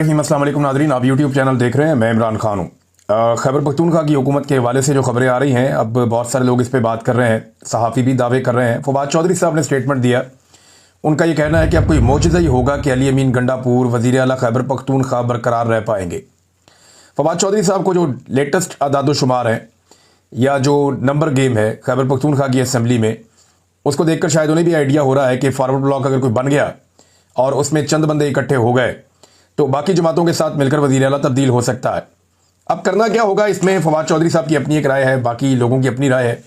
अस्सलाम वालेकुम नादरीन, आप यूट्यूब चैनल देख रहे हैं। मैं इमरान खान हूँ। खैबर पख्तूनख्वा की हुकूमत के हवाले से जो खबरें आ रही हैं, अब बहुत सारे लोग इस पर बात कर रहे हैं, सहाफ़ी भी दावे कर रहे हैं। फवाद चौधरी साहब ने स्टेटमेंट दिया। उनका ये कहना है कि अब कोई मौजज़ा ही होगा कि अली अमीन गंडापुर वज़ीर आला खैबर पख्तूनख्वा बरकरार रह पाएंगे। फवाद चौधरी साहब को जो लेटेस्ट आदादोशुमार हैं या जो नंबर गेम है खैबर पख्तूनख्वा की असम्बली में, उसको देखकर शायद उन्हें भी आइडिया हो रहा है कि फॉरवर्ड ब्लॉक अगर कोई बन गया और उसमें चंद बंदे इकट्ठे हो गए तो बाकी जमातों के साथ मिलकर वज़ीर आला तब्दील हो सकता है। अब करना क्या होगा, इसमें फवाद चौधरी साहब की अपनी एक राय है, बाकी लोगों की अपनी राय है।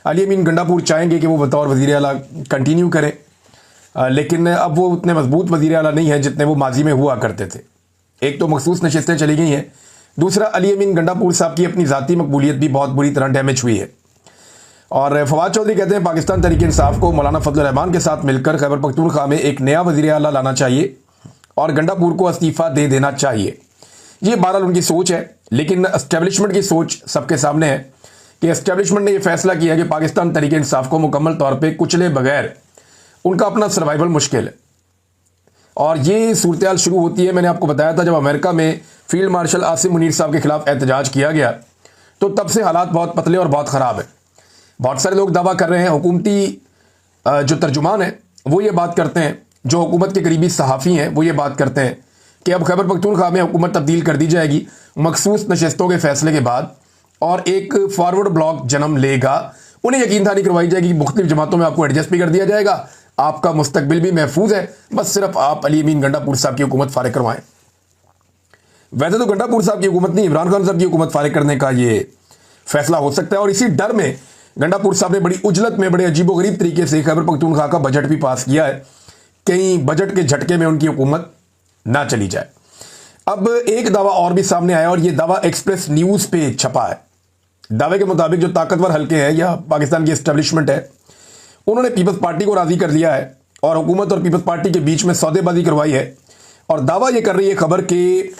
अली अमीन गंडापुर चाहेंगे कि वो बतौर वज़ीर आला कंटिन्यू करें, लेकिन अब वो उतने मजबूत वज़ीर आला नहीं है जितने वो माजी में हुआ करते थे। एक तो मखसूस नशिस्तें चली गई हैं, दूसरा अली अमीन गंडापुर साहब की अपनी ज़ाती मकबूलियत भी बहुत बुरी तरह डैमेज हुई है। और फवाद चौधरी कहते हैं पाकिस्तान तहरीक इंसाफ को मौलाना फजल रहमान के साथ मिलकर खैबर पख्तूनख्वा में एक नया वज़ीर आला लाना चाहिए और गंडापुर को इस्तीफ़ा दे देना चाहिए। ये बहरहाल उनकी सोच है, लेकिन एस्टेब्लिशमेंट की सोच सबके सामने है कि एस्टेब्लिशमेंट ने यह फैसला किया कि पाकिस्तान तहरीक इंसाफ को मुकम्मल तौर पर कुचले बगैर उनका अपना सर्वाइवल मुश्किल है। और ये सूरत हाल शुरू होती है, मैंने आपको बताया था, जब अमेरिका में फील्ड मार्शल आसिम मुनीर साहब के खिलाफ एहतजाज किया गया तो तब से हालात बहुत पतले और बहुत ख़राब है। बहुत सारे लोग दावा कर रहे हैं, हुकूमती जो तर्जुमान है वो ये बात करते हैं, जो हुकूमत के करीबी सहाफ़ी हैं वो ये बात करते हैं कि अब खैबर पख्तूनख्वा में हुकूमत तब्दील कर दी जाएगी मखसूस नशस्तों के फैसले के बाद और एक फॉरवर्ड ब्लॉक जन्म लेगा। उन्हें यकीन दहानी करवाई जाएगी कि मुख्तलिफ जमातों में आपको एडजस्ट भी कर दिया जाएगा, आपका मुस्तकबिल भी महफूज है, बस सिर्फ आप अली अमीन गंडापुर साहब की हुकूमत फारिग करवाएं। वैसे तो गंडापुर साहब की हुकूमत नहीं, इमरान खान साहब की हुकूमत फारिग करने का ये फैसला हो सकता है। और इसी डर में गंडापुर साहब ने बड़ी उजलत में बड़े अजीबोगरीब तरीके से खैबर पख्तूनख्वा का बजट भी पास किया है, कहीं बजट के झटके में उनकी हुकूमत ना चली जाए। अब एक दावा और भी सामने आया और यह दावा एक्सप्रेस न्यूज़ पे छपा है। दावे के मुताबिक जो ताकतवर हल्के हैं या पाकिस्तान की एस्टेब्लिशमेंट है, उन्होंने पीपल्स पार्टी को राजी कर लिया है और हुकूमत और पीपल्स पार्टी के बीच में सौदेबाजी करवाई है। और दावा यह कर रही है खबर कि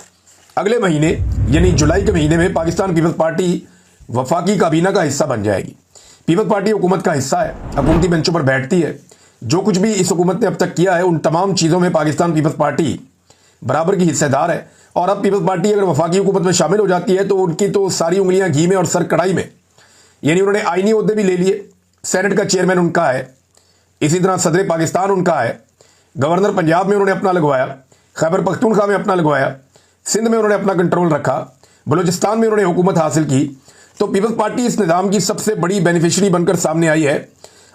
अगले महीने यानी जुलाई के महीने में पाकिस्तान पीपल्स पार्टी वफाकी काबीना का हिस्सा बन जाएगी। पीपल्स पार्टी हुकूमत का हिस्सा है, हुकूमती बेंचों पर बैठती है। जो कुछ भी इस हुकूमत ने अब तक किया है उन तमाम चीज़ों में पाकिस्तान पीपल्स पार्टी बराबर की हिस्सेदार है। और अब पीपल्स पार्टी अगर वफाकी हुकूमत में शामिल हो जाती है तो उनकी तो सारी उंगलियां घी में और सर कढ़ाई में, यानी उन्होंने आईनी ओहदे भी ले लिए, सेनेट का चेयरमैन उनका है, इसी तरह सदर पाकिस्तान उनका है, गवर्नर पंजाब में उन्होंने अपना लगवाया, खैबर पख्तूनख्वा में अपना लगवाया, सिंध में उन्होंने अपना कंट्रोल रखा, बलूचिस्तान में उन्होंने हुकूमत हासिल की। तो पीपल्स पार्टी इस निज़ाम की सबसे बड़ी बेनिफिशरी बनकर सामने आई है।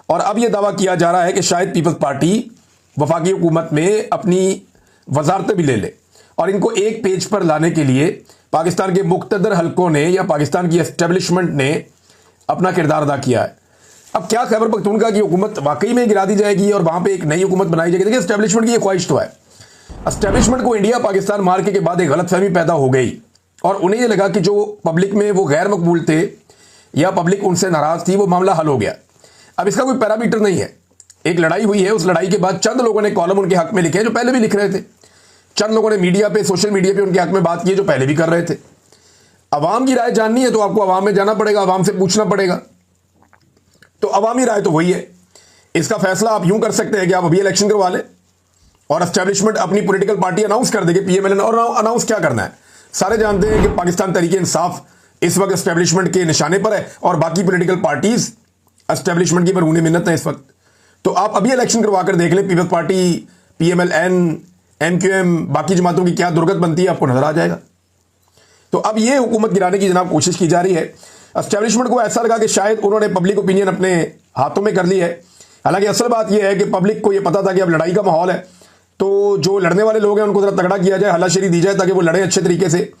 और अब यह दावा किया जा रहा है कि शायद पीपल्स पार्टी वफाकी हुकूमत में अपनी वजारतें भी ले ले। और इनको एक पेज पर लाने के लिए पाकिस्तान के मुक़्तदर हल्कों ने या पाकिस्तान की एस्टेब्लिशमेंट ने अपना किरदार अदा किया है। अब क्या खैबर पख्तूनख्वा की हुकूमत वाकई में गिरा दी जाएगी और वहां पे एक नई हुकूमत बनाई जाएगी? देखिए, एस्टेब्लिशमेंट की ये ख्वाहिश तो है। एस्टेब्लिशमेंट को इंडिया पाकिस्तान मार्के के बाद एक गलतफहमी पैदा हो गई और उन्हें यह लगा कि जो पब्लिक में वो गैर मकबूल थे या पब्लिक उनसे नाराज थी, वो मामला हल हो गया। अब इसका कोई पैरामीटर नहीं है। एक लड़ाई हुई है, उस लड़ाई के बाद चंद लोगों ने कॉलम उनके हक में लिखे हैं जो पहले भी लिख रहे थे, चंद लोगों ने मीडिया पे, सोशल मीडिया पे उनके हक में बात की है जो पहले भी कर रहे थे। अवाम की राय जाननी है तो आपको अवाम में जाना पड़ेगा, अवाम से पूछना पड़ेगा। तो अवामी राय तो वही है। इसका फैसला आप यूं कर सकते हैं कि आप अभी इलेक्शन करवा लें और एस्टेब्लिशमेंट अपनी पॉलिटिकल पार्टी अनाउंस कर देगी, पीएमएल। और अनाउंस क्या करना है, सारे जानते हैं कि पाकिस्तान तहरीक इंसाफ इस वक्त एस्टेब्लिशमेंट के निशाने पर है और बाकी पॉलिटिकल पार्टीज एस्टेब्लिशमेंट की मरहून मिन्नत है इस वक्त। तो आप अभी इलेक्शन करवा कर देख लें, पीपल्स पार्टी, पीएमएल-एन, एमक्यूएम, बाकी जमातों की क्या दुर्गत बनती है, आपको नजर आ जाएगा। तो अब ये हुकूमत गिराने की जनाब कोशिश की जा रही है। एस्टेब्लिशमेंट को ऐसा लगा कि शायद उन्होंने पब्लिक ओपिनियन अपने हाथों में कर ली है। हालांकि असल बात यह है कि पब्लिक को यह पता था कि अब लड़ाई का माहौल है, तो जो लड़ने वाले लोग हैं उनको जरा तगड़ा किया जाए, हलाशेरी दी जाए ताकि वो लड़े अच्छे तरीके से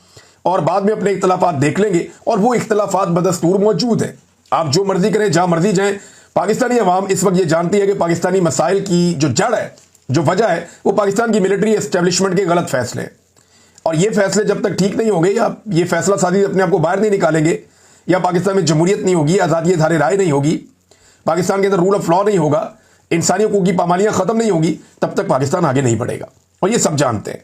और बाद में अपने इख्तलाफात देख लेंगे। और वो इख्तलाफात बदस्तूर मौजूद हैं, आप जो मर्जी करें, जहां मर्जी जाएं। पाकिस्तानी अवाम इस वक्त ये जानती है कि पाकिस्तानी मसाइल की जो जड़ है, जो वजह है, वो पाकिस्तान की मिलिट्री एस्टेब्लिशमेंट के गलत फैसले हैं। और ये फैसले जब तक ठीक नहीं होंगे या ये फैसला साजी अपने आप को बाहर नहीं निकालेंगे या पाकिस्तान में जमहूरियत नहीं होगी, आज़ादी धारे राय नहीं होगी, पाकिस्तान के अंदर रूल ऑफ लॉ नहीं होगा, इंसानी हकूक़ की पामालियाँ ख़त्म नहीं होगी, तब तक पाकिस्तान आगे नहीं बढ़ेगा। और ये सब जानते हैं।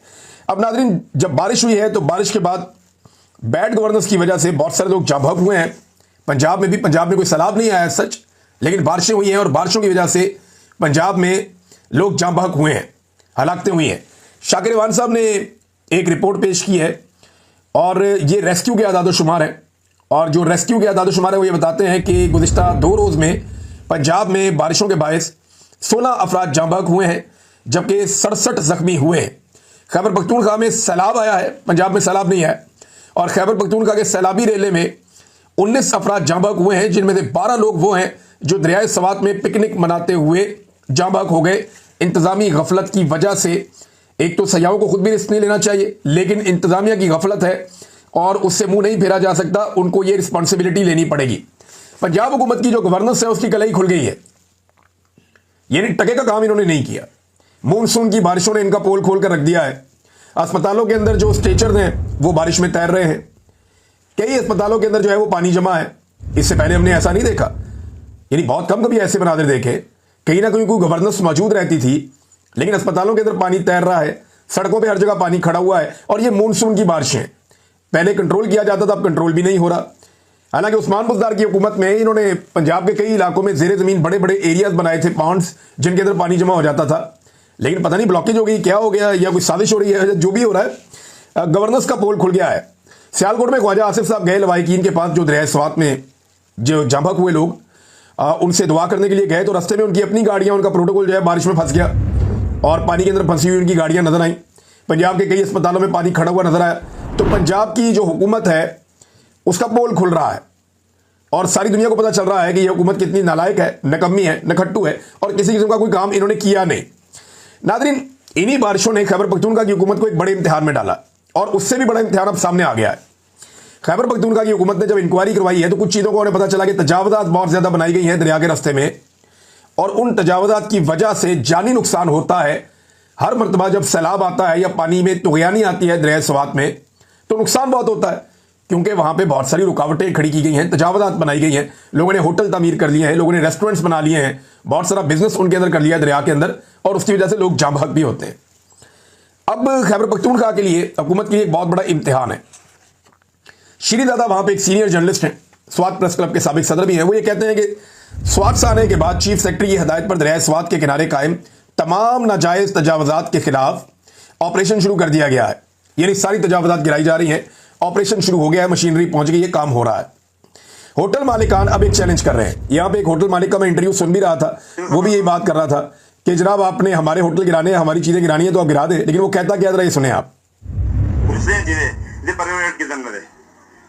अब नाज़रीन, जब बारिश हुई है तो बारिश के बाद बैड गवर्नेंस की वजह से बहुत सारे लोग जाबहक हुए हैं। पंजाब में भी, पंजाब में कोई सैलाब नहीं आया सच, लेकिन बारिशें हुई हैं और बारिशों की वजह से पंजाब में लोग जाँ बहक हुए हैं, हलाकतें हुई हैं। शाकिर रहमान साहब ने एक रिपोर्ट पेश की है और ये रेस्क्यू के आदादोशुमार है। और जो रेस्क्यू के आदादोशुमार है वो ये बताते हैं कि गुज़िश्ता 2 रोज में पंजाब में बारिशों के बायस 16 अफराद जाँ बहक हुए हैं, जबकि 67 जख्मी हुए हैं। खैबर पख्तूनख्वा में सैलाब आया है, पंजाब में सैलाब नहीं है। और खैबर पख्तूनख्वा के सैलाबी रेले में 19 अफराद जाँ बहक हुए हैं, जिनमें से 12 लोग वो हैं जो दरियाए सवात में पिकनिक मनाते हुए जाँ बहक हो गए। इंतजामी गफलत की वजह से एक तो सयाहों को खुद भी रिस्क नहीं लेना चाहिए, लेकिन इंतजामिया की गफलत है और उससे मुंह नहीं फेरा जा सकता, उनको ये रिस्पॉन्सिबिलिटी लेनी पड़ेगी। पंजाब हुकूमत की जो गवर्नेंस है उसकी कलाई खुल गई है, यानी टके का काम इन्होंने नहीं किया। मानसून की बारिशों ने इनका पोल खोल कर रख दिया है। अस्पतालों के अंदर जो स्ट्रेचर्स हैं वो बारिश में तैर रहे हैं। कई अस्पतालों के अंदर जो है वो पानी जमा है। इससे पहले हमने ऐसा नहीं देखा, यानी बहुत कम कभी ऐसे मनाजिर देखे। कहीं ना कहीं कोई गवर्नेंस मौजूद रहती थी, लेकिन अस्पतालों के अंदर पानी तैर रहा है, सड़कों पे हर जगह पानी खड़ा हुआ है। और ये मानसून की बारिशें पहले कंट्रोल किया जाता था, अब कंट्रोल भी नहीं हो रहा। हालांकि उस्मान बुज़दार की हुकूमत में इन्होंने पंजाब के कई इलाकों में जेर ज़मीन बड़े बड़े एरियाज बनाए थे, पॉन्ड्स, जिनके अंदर पानी जमा हो जाता था। लेकिन पता नहीं ब्लॉकेज हो गई, क्या हो गया, या कोई साजिश हो रही है, जो भी हो रहा है, गवर्नेंस का पोल खुल गया है। सियालकोट में ख्वाजा आसिफ साहब गए लवाहिकीन के पास, जो दरियाए सवात में जो जाँ बहक हुए लोग, उनसे दुआ करने के लिए गए तो रास्ते में उनकी अपनी गाड़ियां, उनका प्रोटोकॉल जो है बारिश में फंस गया और पानी के अंदर फंसी हुई उनकी गाड़ियां नजर आई। पंजाब के कई अस्पतालों में पानी खड़ा हुआ नजर आया। तो पंजाब की जो हुकूमत है उसका पोल खुल रहा है और सारी दुनिया को पता चल रहा है कि यह हुकूमत कितनी नालायक है, नकम्मी है, नखट्टू है और किसी किस्म का कोई काम इन्होंने किया नहीं। नादरीन, इन्हीं बारिशों ने खैबर पख्तूनख्वा की हुकूमत को एक बड़े इम्तिहान में डाला और उससे भी बड़ा इम्तिहान अब सामने आ गया है। खैबर पख्तूनख्वा की हुकूमत ने जब इंक्वायरी करवाई है तो कुछ चीज़ों को उन्हें पता चला कि तजावजात बहुत ज़्यादा बनाई गई हैं दरिया के रास्ते में, और उन तजावजात की वजह से जानी नुकसान होता है। हर मरतबा जब सैलाब आता है या पानी में तुग़यानी आती है दरिया सवात में, तो नुकसान बहुत होता है, क्योंकि वहाँ पे बहुत सारी रुकावटें खड़ी की गई हैं, तजावजात बनाई गई हैं। लोगों ने होटल तामीर कर लिए हैं, लोगों ने रेस्टोरेंट्स बना लिए हैं, बहुत सारा बिजनेस उनके अंदर कर लिया है दरिया के अंदर, और उसकी वजह से लोग जाँ बहक भी होते हैं। अब खैबर पख्तूनख्वा के लिए हुकूमत के लिए एक बहुत बड़ा इम्तिहान है। श्री दादा वहां पे एक सीनियर जर्नलिस्ट हैं, स्वात प्रेस क्लब के साबिक सदर भी हैं। वो ये कहते हैं कि स्वात से आने के बाद चीफ सेक्रेटरी की हिदायत पर दरिया स्वात के किनारे कायम तमाम नाजायज तजावजात के खिलाफ ऑपरेशन शुरू कर दिया गया है। यानी सारी तजावजात गिराई जा रही हैं, ऑपरेशन शुरू हो गया है, मशीनरी पहुंच गई है, काम हो रहा है। होटल मालिकान अब एक चैलेंज कर रहे हैं। यहां पे एक होटल मालिक का मैं इंटरव्यू सुन भी रहा था, वो भी यही बात कर रहा था कि जनाब आपने हमारे होटल गिराने, हमारी चीजें गिरानी है तो आप गिरा दे। लेकिन वो कहता क्या, जरा ये सुने आप।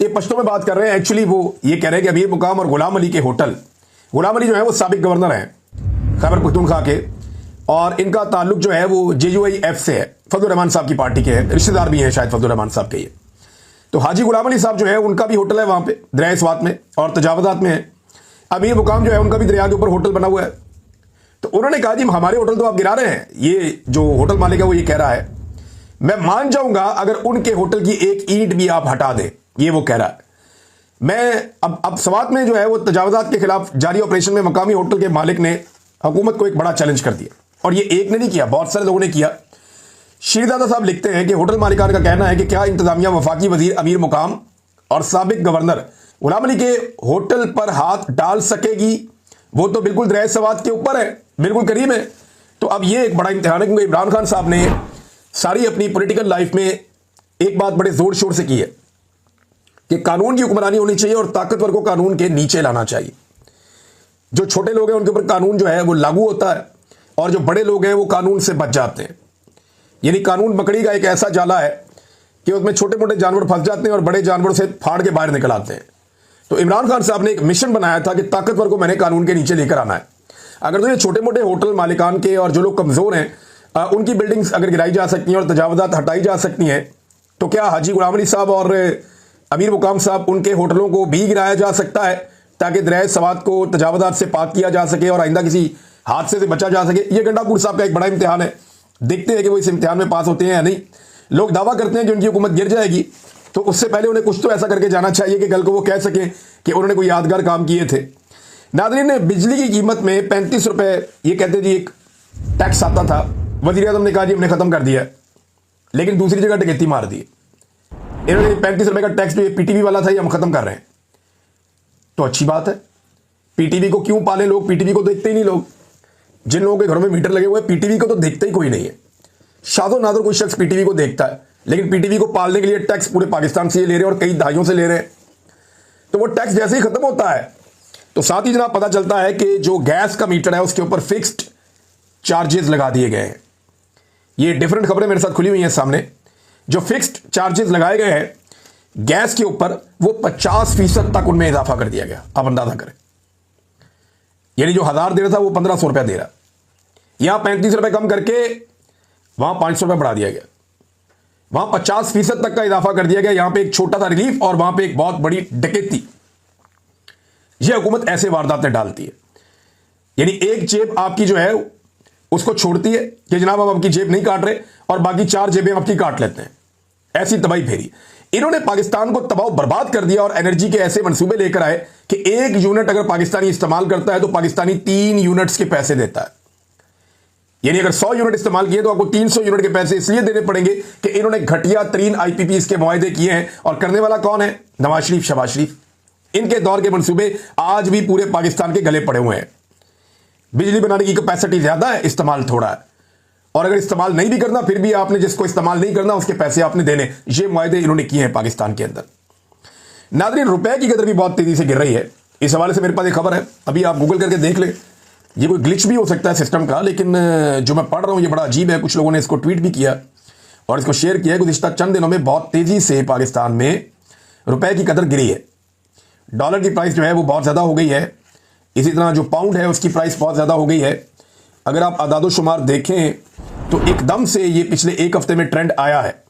ये पश्तो में बात कर रहे हैं। एक्चुअली वो ये कह रहे हैं कि अमीर मुकाम और गुलाम अली के होटल, गुलाम अली जो है वो साबिक गवर्नर हैं खैबर पख्तूनख्वा के, और इनका ताल्लुक जो है वो JUIF से है, फजलुर रहमान साहब की पार्टी के हैं, रिश्तेदार भी हैं शायद फजलुर रहमान साहब के। ये तो हाजी गुलाम अली साहब जो है उनका भी होटल है वहां पे दरिया स्वात में और तजावजात में है। अमीर मुकाम जो है उनका भी दरिया के ऊपर होटल बना हुआ है। तो उन्होंने कहा जी हमारे होटल तो आप गिरा रहे हैं। ये जो होटल मालिक है वो ये कह रहा है मैं मान जाऊंगा अगर उनके होटल की एक ईंट भी आप हटा दें, ये वो कह रहा है। मैं अब स्वात में जो है वो तजावजात के खिलाफ जारी ऑपरेशन में मकामी होटल के मालिक ने हुकूमत को एक बड़ा चैलेंज कर दिया, और ये एक ने नहीं किया, बहुत सारे लोगों ने किया। श्रीदादा साहब लिखते हैं कि होटल मालिकान का कहना है कि क्या इंतजामिया वफाकी वजीर अमीर मुकाम और साबिक गवर्नर गुलाम अली के होटल पर हाथ डाल सकेगी? वो तो बिल्कुल दरिया सवात के ऊपर है, बिल्कुल करीब है। तो अब ये एक बड़ा इम्तिहान है, क्योंकि इमरान खान साहब ने सारी अपनी पॉलिटिकल लाइफ में एक बात बड़े जोर शोर से की है कि कानून की हुक्मरानी होनी चाहिए और ताकतवर को कानून के नीचे लाना चाहिए। जो छोटे लोग हैं उनके ऊपर कानून जो है वो लागू होता है, और जो बड़े लोग हैं वो कानून से बच जाते हैं। यानी कानून मकड़ी का एक ऐसा जाला है कि उसमें छोटे मोटे जानवर फंस जाते हैं और बड़े जानवरों से फाड़ के बाहर निकल आते हैं। तो इमरान खान साहब ने एक मिशन बनाया था कि ताकतवर को मैंने कानून के नीचे लेकर आना है। अगर तो ये छोटे मोटे होटल मालिकान के और जो लोग कमजोर हैं उनकी बिल्डिंग्स अगर गिराई जा सकती हैं और तजावजात हटाई जा सकती हैं, तो क्या हाजी गुलाम अली साहब और अमीर मुकाम साहब उनके होटलों को भी गिराया जा सकता है, ताकि दरिया सवात को तजावजात से पाक किया जा सके और आइंदा किसी हादसे से बचा जा सके? ये गंडापुर साहब का एक बड़ा इम्तिहान है। देखते हैं कि वो इस इम्तिहान में पास होते हैं या नहीं। लोग दावा करते हैं कि उनकी हुकूमत गिर जाएगी, तो उससे पहले उन्हें कुछ तो ऐसा करके जाना चाहिए कि कल को वो कह सकें कि उन्होंने कोई यादगार काम किए थे। नाज़रीन, ने बिजली की कीमत में 35 रुपए ये कहते जी एक टैक्स आता था, वज़ीर आज़म ने कहा जी हमने खत्म कर दिया, लेकिन दूसरी जगह डकैती मार दी। इन्होंने 35 रुपए का टैक्स जो ये PTV वाला था ये हम खत्म कर रहे हैं। तो अच्छी बात है, पीटीवी को क्यों पाले लोग? पीटीवी को देखते ही नहीं लोग। जिन लोगों के घरों में मीटर लगे हुए हैं, पीटीवी को तो देखते ही कोई नहीं है। शादो नादर कोई शख्स पीटीवी को देखता है, लेकिन पीटीवी को पालने के लिए टैक्स पूरे पाकिस्तान से ये ले रहे हैं और कई दहाइयों से ले रहे हैं। तो वो टैक्स जैसे ही खत्म होता है तो साथ ही जनाब पता चलता है कि जो गैस का मीटर है उसके ऊपर फिक्स्ड चार्जेस लगा दिए गए हैं। ये डिफरेंट खबरें मेरे साथ खुली हुई हैं सामने। जो फिक्स्ड चार्जेस लगाए गए हैं गैस के ऊपर, वो 50% तक उनमें इजाफा कर दिया गया। आप अंदाजा करें, यानी जो 1000 दे रहा था वो 1500 रुपया दे रहा। यहां 35 रुपए कम करके वहां 500 रुपए बढ़ा दिया गया। वहां 50% तक का इजाफा कर दिया गया। यहां पे एक छोटा सा रिलीफ और वहां पे एक बहुत बड़ी डकैती। यह हुकूमत ऐसे वारदातें डालती है, यानी एक जेब आपकी जो है उसको छोड़ती है कि जनाब हम आपकी जेब नहीं काट रहे, और बाकी 4 जेबें आपकी काट लेते हैं। ऐसी तबाही फेरी। इन्होंने पाकिस्तान को तबाह बर्बाद कर दिया और एनर्जी के ऐसे मंसूबे लेकर आए कि 1 यूनिट अगर पाकिस्तानी इस्तेमाल करता है तो पाकिस्तानी 3 यूनिट्स के पैसे देता है। यानी अगर 100 यूनिट इस्तेमाल किए तो आपको 300 यूनिट के पैसे इसलिए देने पड़ेंगे कि इन्होंने घटिया तरीन आईपीपीएस के मुआहदे किए हैं। और करने वाला कौन है? नवाज शरीफ, शहबाज शरीफ। इनके दौर के मंसूबे आज भी पूरे पाकिस्तान के गले पड़े हुए हैं। बिजली बनाने की कैपेसिटी ज्यादा है, इस्तेमाल थोड़ा है। और अगर इस्तेमाल नहीं भी करना फिर भी आपने जिसको इस्तेमाल नहीं करना उसके पैसे आपने देने। ये मुआहदे इन्होंने किए हैं पाकिस्तान के अंदर। नाज़रीन, रुपए की कदर भी बहुत तेजी से गिर रही है। इस हवाले से मेरे पास एक खबर है, अभी आप गूगल करके देख लें। ये कोई ग्लिच भी हो सकता है सिस्टम का, लेकिन जो मैं पढ़ रहा हूं ये बड़ा अजीब है। कुछ लोगों ने इसको ट्वीट भी किया और इसको शेयर किया। गुज़िश्ता चंद दिनों में बहुत तेजी से पाकिस्तान में रुपए की कदर गिरी है। डॉलर की प्राइस जो है वो बहुत ज़्यादा हो गई है। इसी तरह जो पाउंड है उसकी प्राइस बहुत ज़्यादा हो गई है। अगर आप आदादोशुमार देखें तो एकदम से ये पिछले 1 हफ्ते में ट्रेंड आया है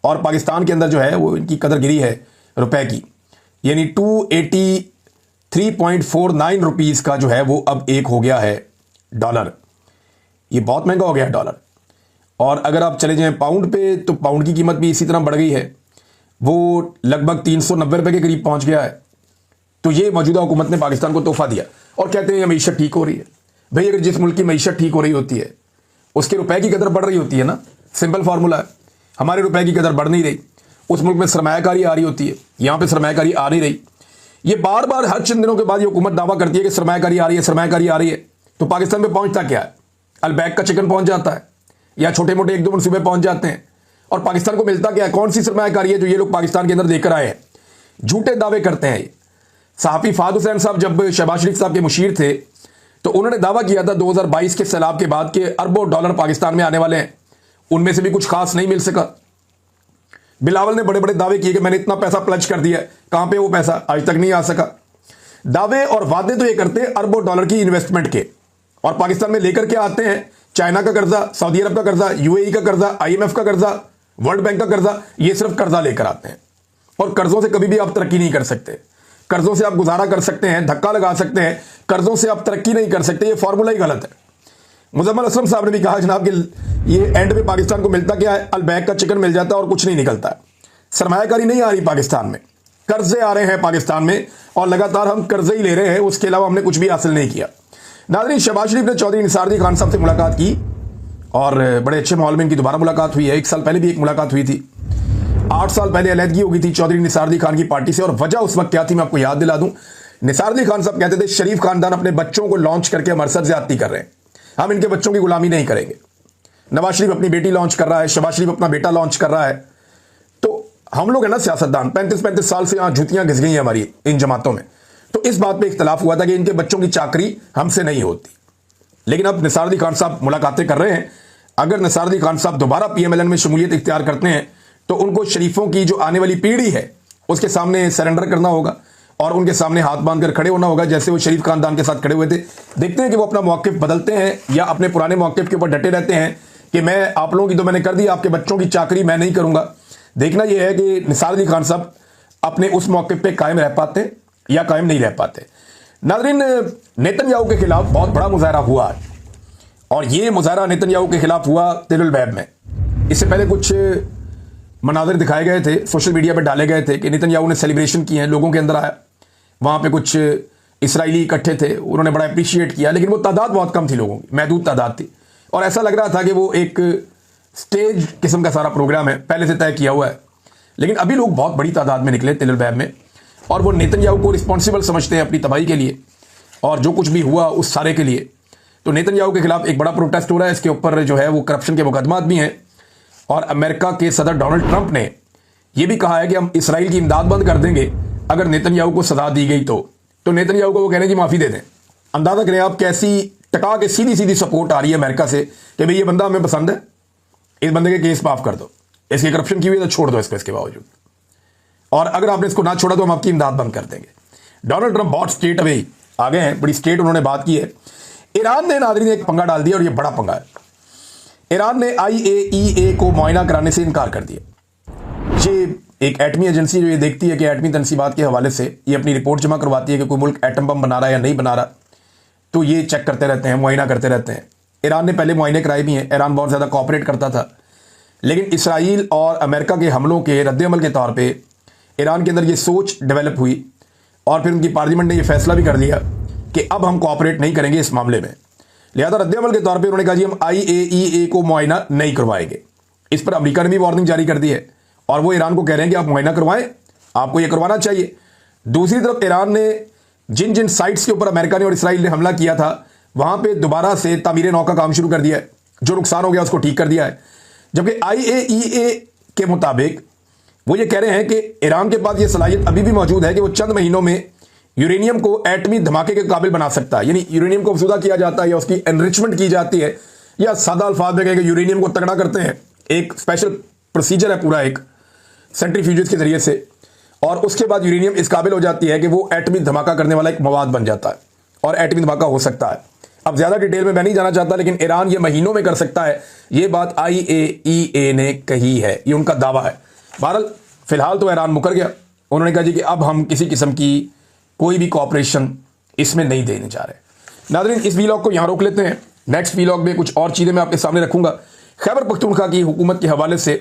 और पाकिस्तान के अंदर जो है वो इनकी कदर गिरी है रुपए की। यानी 283.49 रुपीज़ का जो है वो अब एक हो गया है डॉलर। ये बहुत महंगा हो गया है डॉलर। और अगर आप चले जाएं पाउंड पे तो पाउंड की कीमत भी इसी तरह बढ़ गई है, वो लगभग 390 रुपये के करीब पहुंच गया है। तो ये मौजूदा हुकूमत ने पाकिस्तान को तोहफा दिया और कहते हैं मीशत ठीक हो रही है। भाई अगर जिस मुल्क की मीशत ठीक हो रही होती है उसके रुपए की कदर बढ़ रही होती है ना, सिंपल फार्मूला है। हमारे रुपए की कदर बढ़ नहीं रही, उस मुल्क में सरमायाकारी आ रही होती है, यहां पे सरमायाकारी आ नहीं रही। ये बार बार हर चंद दिनों के बाद ये हुकूमत दावा करती है कि सरमायाकारी आ रही है, सरमायाकारी आ रही है। तो पाकिस्तान में पहुंचता क्या है? अलबैक का चिकन पहुंच जाता है या छोटे मोटे 1-2 मनसूबे पहुंच जाते हैं। और पाकिस्तान को मिलता क्या है? कौन सी सरमायाकारी है जो ये लोग पाकिस्तान के अंदर देकर आए हैं? झूठे दावे करते हैं। सहाफी फाद हुसैन साहब जब शहबाज शरीफ साहब के मुशीर थे तो उन्होंने दावा किया था 2022 के सैलाब के बाद के अरबों डॉलर पाकिस्तान में आने वाले हैं। उनमें से भी कुछ खास नहीं मिल सका। बिलावल ने बड़े बड़े दावे किए कि मैंने इतना पैसा प्लज कर दिया। कहां पे वो पैसा? आज तक नहीं आ सका। दावे और वादे तो ये करते हैं अरबों डॉलर की इन्वेस्टमेंट के, और पाकिस्तान में लेकर के आते हैं चाइना का कर्जा, सऊदी अरब का कर्जा, यूएई का कर्जा, IMF का कर्जा, वर्ल्ड बैंक का कर्जा। ये सिर्फ कर्जा लेकर आते हैं और कर्जों से कभी भी आप तरक्की नहीं कर सकते। कर्जों से आप गुजारा कर सकते हैं, धक्का लगा सकते हैं, कर्जों से आप तरक्की नहीं कर सकते। ये फॉर्मूला ही गलत है। मुजम्मल असलम साहब ने भी कहा जनाब कि ये एंड में पाकिस्तान को मिलता क्या है? अलबैक का चिकन मिल जाता है और कुछ नहीं निकलता है। सरमायाकारी नहीं आ रही पाकिस्तान में, कर्जे आ रहे हैं पाकिस्तान में और लगातार हम कर्जे ही ले रहे हैं। उसके अलावा हमने कुछ भी हासिल नहीं किया। नाज़रीन, शहबाज शरीफ ने चौधरी निसार अली खान साहब से मुलाकात की और बड़े अच्छे माहौल में इनकी दोबारा मुलाकात हुई है। 1 साल पहले भी एक मुलाकात हुई थी। 8 साल पहले अलहदगी हो गई थी चौधरी निसार अली खान की पार्टी से। और वजह उस वक्त क्या थी मैं आपको याद दिला दूं। निसार अली खान साहब कहते थे शरीफ खानदान अपने बच्चों को लॉन्च करके हमारे साथ ज्यादती कर रहे हैं, हम इनके बच्चों की गुलामी नहीं करेंगे। नवाज शरीफ अपनी बेटी लॉन्च कर रहा है, शहबाज शरीफ अपना बेटा लॉन्च कर रहा है। तो हम लोग है ना सियासतदान, 35-35 साल से यहां जूतियां घिस गई हैं हमारी इन जमातों में। तो इस बात पे इख्तलाफ हुआ था कि इनके बच्चों की चाकरी हमसे नहीं होती। लेकिन अब निसार अली खान साहब मुलाकातें कर रहे हैं। अगर निसार अली खान साहब दोबारा PMLN में शमूलियत इख्तियार करते हैं तो उनको शरीफों की जो आने वाली पीढ़ी है उसके सामने सरेंडर करना होगा और उनके सामने हाथ बांधकर खड़े होना होगा, जैसे वो शरीफ खानदान के साथ खड़े हुए थे। देखते हैं कि वो अपना मौक़िफ़ बदलते हैं या अपने पुराने मौक़िफ़ के ऊपर डटे रहते हैं कि मैं आप लोगों की तो मैंने कर दी, आपके बच्चों की चाकरी मैं नहीं करूंगा। देखना यह है कि निसार अली खान साहब अपने उस मौक़िफ़ पे कायम रह पाते या कायम नहीं रह पाते। नाज़रीन, नेतन्याहू के खिलाफ बहुत बड़ा मुजाहरा हुआ और ये मुजाहरा नेतन्याहू के खिलाफ हुआ तेल अवीव में। इससे पहले कुछ मनाज़िर दिखाए गए थे, सोशल मीडिया पे डाले गए थे कि नेतन्याहू ने सेलिब्रेशन किए हैं, लोगों के अंदर आया। वहाँ पे कुछ इसराइली इकट्ठे थे, उन्होंने बड़ा अप्रिशिएट किया, लेकिन वो तादाद बहुत कम थी, लोगों की महदूद तादाद थी और ऐसा लग रहा था कि वो एक स्टेज किस्म का सारा प्रोग्राम है, पहले से तय किया हुआ है। लेकिन अभी लोग बहुत बड़ी तादाद में निकले तेल अवीव में और वो नेतन्याहू को रिस्पॉन्सिबल समझते हैं अपनी तबाही के लिए और जो कुछ भी हुआ उस सारे के लिए। तो नेतन्याहू के खिलाफ एक बड़ा प्रोटेस्ट हो रहा है, इसके ऊपर जो है वो करप्शन के मुकदमात भी हैं। और अमेरिका के सदर डोनाल्ड ट्रंप ने यह भी कहा है कि हम इसराइल की इमदाद बंद कर देंगे अगर नेतन्याहू को सजा दी गई तो नेतन्याहू को वो कहने की माफ़ी दे दें। अंदाज़ा करें आप कैसी टका के सीधी सीधी सपोर्ट आ रही है अमेरिका से कि भाई ये बंदा हमें पसंद है, इस बंदे के केस माफ़ कर दो, इसकी करप्शन की हुई तो छोड़ दो इसको इसके बावजूद, और अगर आपने इसको ना छोड़ा तो हम आपकी इमदाद बंद कर देंगे। डोनाल्ड ट्रंप बहुत स्ट्रेट अवे आ गए हैं, बड़ी स्ट्रेट उन्होंने बात की है। ईरान ने नाज़रीन एक पंगा डाल दिया और ये बड़ा पंगा है। ईरान ने IAEA को मुआयना कराने से इनकार कर दिया। ये एक एटमी एजेंसी जो ये देखती है कि एटमी तनसीबात के हवाले से ये अपनी रिपोर्ट जमा करवाती है कि कोई मुल्क एटम बम बना रहा है या नहीं बना रहा, तो ये चेक करते रहते हैं, मुआयना करते रहते हैं। ईरान ने पहले मुआयने कराए भी हैं, ईरान बहुत ज़्यादा कोऑपरेट करता था, लेकिन इसराइल और अमेरिका के हमलों के रद्दअमल के तौर पर ईरान के अंदर ये सोच डेवलप हुई और फिर उनकी पार्लियामेंट ने यह फैसला भी कर लिया कि अब हम कोऑपरेट नहीं करेंगे इस मामले में। लिहाजा रद्दअमल के तौर पे उन्होंने कहा जी हम IAEA को मुआयना नहीं करवाएंगे। इस पर अमेरिका ने भी वार्निंग जारी कर दी है और वो ईरान को कह रहे हैं कि आप मुआयना करवाएं, आपको ये करवाना चाहिए। दूसरी तरफ ईरान ने जिन जिन साइट्स के ऊपर अमेरिका ने और इसराइल ने हमला किया था वहां पे दोबारा से तामीर नौ का काम शुरू कर दिया है, जो नुकसान हो गया उसको ठीक कर दिया है। जबकि IAEA के मुताबिक वो ये कह रहे हैं कि ईरान के पास ये सलाहियत अभी भी मौजूद है कि वो चंद महीनों में यूरेनियम को एटमी धमाके के काबिल बना सकता है। यानी यूरेनियम को अफसूदा किया जाता है या उसकी एनरिचमेंट की जाती है, या सादा अल्फाज में कहेंगे यूरेनियम को तगड़ा करते हैं। एक स्पेशल प्रोसीजर है पूरा, एक सेंट्रीफ्यूजेस के जरिए से, और उसके बाद यूरेनियम इस काबिल हो जाती है कि वो एटमी धमाका करने वाला एक मवाद बन जाता है और एटमी धमाका हो सकता है। अब ज्यादा डिटेल में मैं नहीं जाना चाहता, लेकिन ईरान ये महीनों में कर सकता है, ये बात IAEA ने कही है, ये उनका दावा है। बहरहाल फिलहाल तो ईरान मुकर गया, उन्होंने कहा जी कि अब हम किसी किस्म की कोई भी कॉपरेशन इसमें नहीं देने जा रहे। नाज़रीन इस वीलॉग को यहाँ रोक लेते हैं, नेक्स्ट वीलॉग में कुछ और चीज़ें मैं आपके सामने रखूंगा। खैबर पख्तूनख्वा की हुकूमत के हवाले से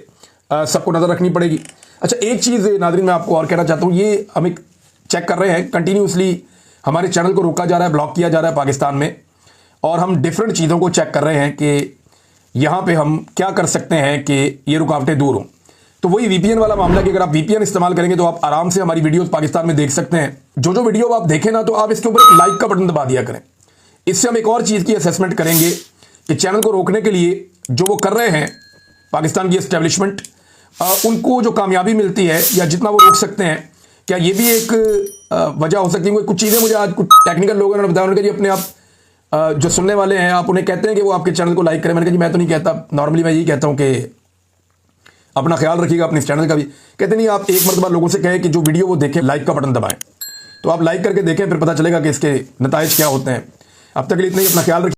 सबको नज़र रखनी पड़ेगी। अच्छा एक चीज़ नाज़रीन मैं आपको और कहना चाहता हूँ, ये हम एक चेक कर रहे हैं कंटिन्यूसली हमारे चैनल को रोका जा रहा है, ब्लॉक किया जा रहा है पाकिस्तान में, और हम डिफरेंट चीज़ों को चेक कर रहे हैं कि यहाँ पर हम क्या कर सकते हैं कि ये रुकावटें दूर हों। तो वही VPN वाला मामला कि अगर आप VPN इस्तेमाल करेंगे तो आप आराम से हमारी वीडियोस पाकिस्तान में देख सकते हैं। जो वीडियो आप देखें ना, तो आप इसके ऊपर एक लाइक का बटन दबा दिया करें। इससे हम एक और चीज़ की असेसमेंट करेंगे कि चैनल को रोकने के लिए जो वो कर रहे हैं पाकिस्तान की एस्टेब्लिशमेंट, उनको जो कामयाबी मिलती है या जितना वो रोक सकते हैं, क्या ये भी एक वजह हो सकती है। कुछ चीज़ें मुझे आज कुछ टेक्निकल लोगों ने बताया, उन्होंने कहा जी अपने आप जो सुनने वाले हैं आप उन्हें कहते हैं कि वो आपके चैनल को लाइक करें। मैंने कहा जी मैं तो नहीं कहता, नॉर्मली मैं यही कहता हूँ कि अपना ख्याल रखिएगा अपने इस चैनल का भी। कहते नहीं, आप एक मरतबा लोगों से कहें कि जो वीडियो वो देखें लाइक का बटन दबाएं, तो आप लाइक करके देखें, फिर पता चलेगा कि इसके नताइज क्या होते हैं। अब तक के लिए इतना ही, अपना ख्याल रखिए।